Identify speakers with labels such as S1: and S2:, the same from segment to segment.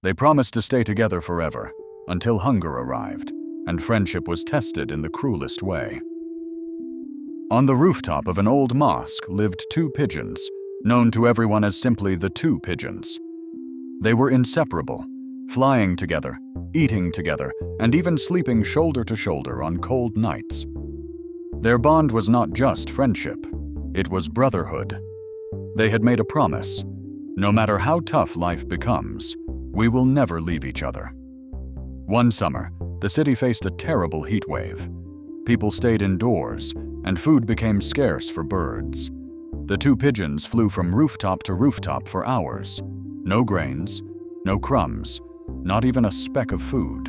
S1: They promised to stay together forever, until hunger arrived, and friendship was tested in the cruelest way. On the rooftop of an old mosque lived two pigeons, known to everyone as simply the two pigeons. They were inseparable, flying together, eating together, and even sleeping shoulder to shoulder on cold nights. Their bond was not just friendship, it was brotherhood. They had made a promise: no matter how tough life becomes, we will never leave each other. One summer, the city faced a terrible heat wave. People stayed indoors, and food became scarce for birds. The two pigeons flew from rooftop to rooftop for hours. No grains, no crumbs, not even a speck of food.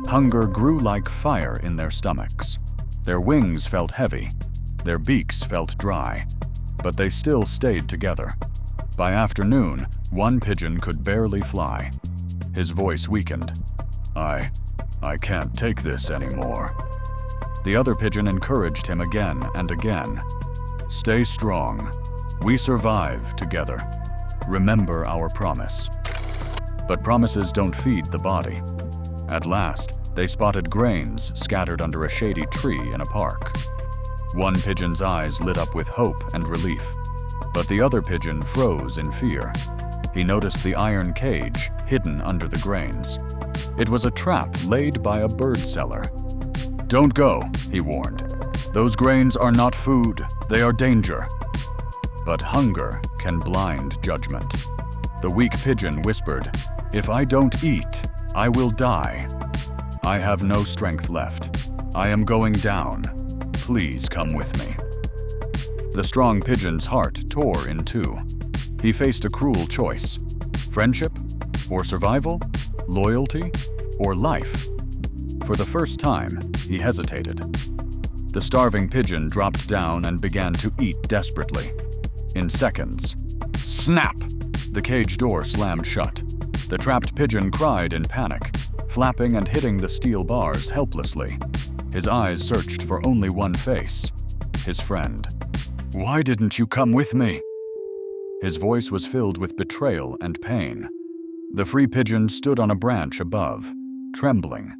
S1: Hunger grew like fire in their stomachs. Their wings felt heavy, their beaks felt dry, but they still stayed together. By afternoon, one pigeon could barely fly. His voice weakened. I can't take this anymore." The other pigeon encouraged him again and again. "Stay strong. We survive together. Remember our promise." But promises don't feed the body. At last, they spotted grains scattered under a shady tree in a park. One pigeon's eyes lit up with hope and relief, but the other pigeon froze in fear. He noticed the iron cage hidden under the grains. It was a trap laid by a bird seller. "Don't go," he warned. "Those grains are not food, they are danger." But hunger can blind judgment. The weak pigeon whispered, "If I don't eat, I will die. I have no strength left. I am going down. Please come with me." The strong pigeon's heart tore in two. He faced a cruel choice: friendship or survival, loyalty or life. For the first time, he hesitated. The starving pigeon dropped down and began to eat desperately. In seconds, snap! The cage door slammed shut. The trapped pigeon cried in panic, flapping and hitting the steel bars helplessly. His eyes searched for only one face: his friend. "Why didn't you come with me?" His voice was filled with betrayal and pain. The free pigeon stood on a branch above, trembling,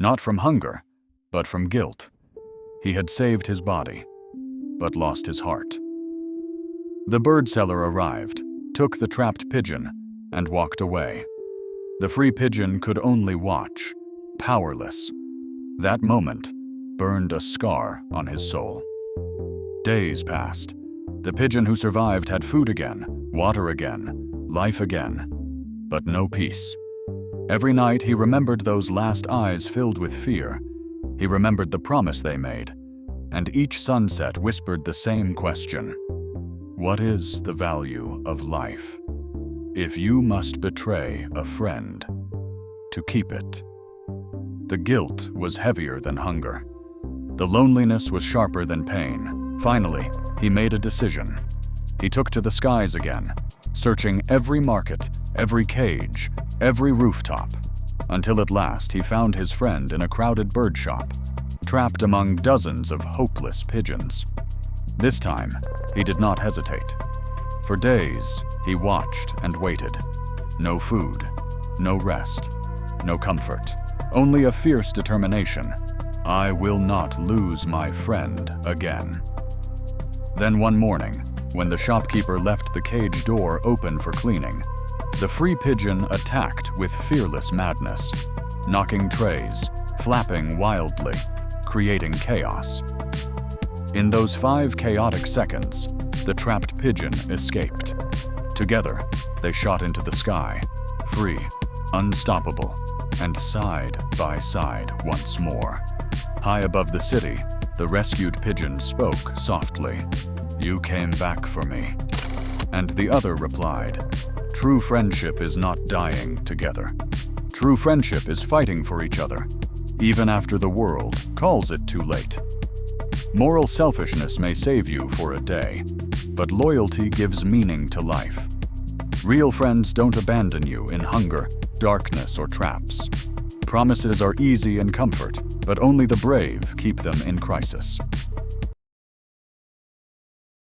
S1: not from hunger, but from guilt. He had saved his body, but lost his heart. The bird seller arrived, took the trapped pigeon, and walked away. The free pigeon could only watch, powerless. That moment burned a scar on his soul. Days passed. The pigeon who survived had food again, water again, life again, but no peace. Every night he remembered those last eyes filled with fear. He remembered the promise they made, and each sunset whispered the same question: what is the value of life if you must betray a friend to keep it? The guilt was heavier than hunger. The loneliness was sharper than pain. Finally, he made a decision. He took to the skies again, searching every market, every cage, every rooftop, until at last he found his friend in a crowded bird shop, trapped among dozens of hopeless pigeons. This time, he did not hesitate. For days, he watched and waited. No food, no rest, no comfort, only a fierce determination. I will not lose my friend again. Then one morning, when the shopkeeper left the cage door open for cleaning, the free pigeon attacked with fearless madness, knocking trays, flapping wildly, creating chaos. In those 5 chaotic seconds, the trapped pigeon escaped. Together, they shot into the sky, free, unstoppable, and side by side once more. High above the city, the rescued pigeon spoke softly. "You came back for me." And the other replied, "True friendship is not dying together. True friendship is fighting for each other, even after the world calls it too late." Moral selfishness may save you for a day, but loyalty gives meaning to life. Real friends don't abandon you in hunger, darkness, or traps. Promises are easy in comfort, but only the brave keep them in crisis.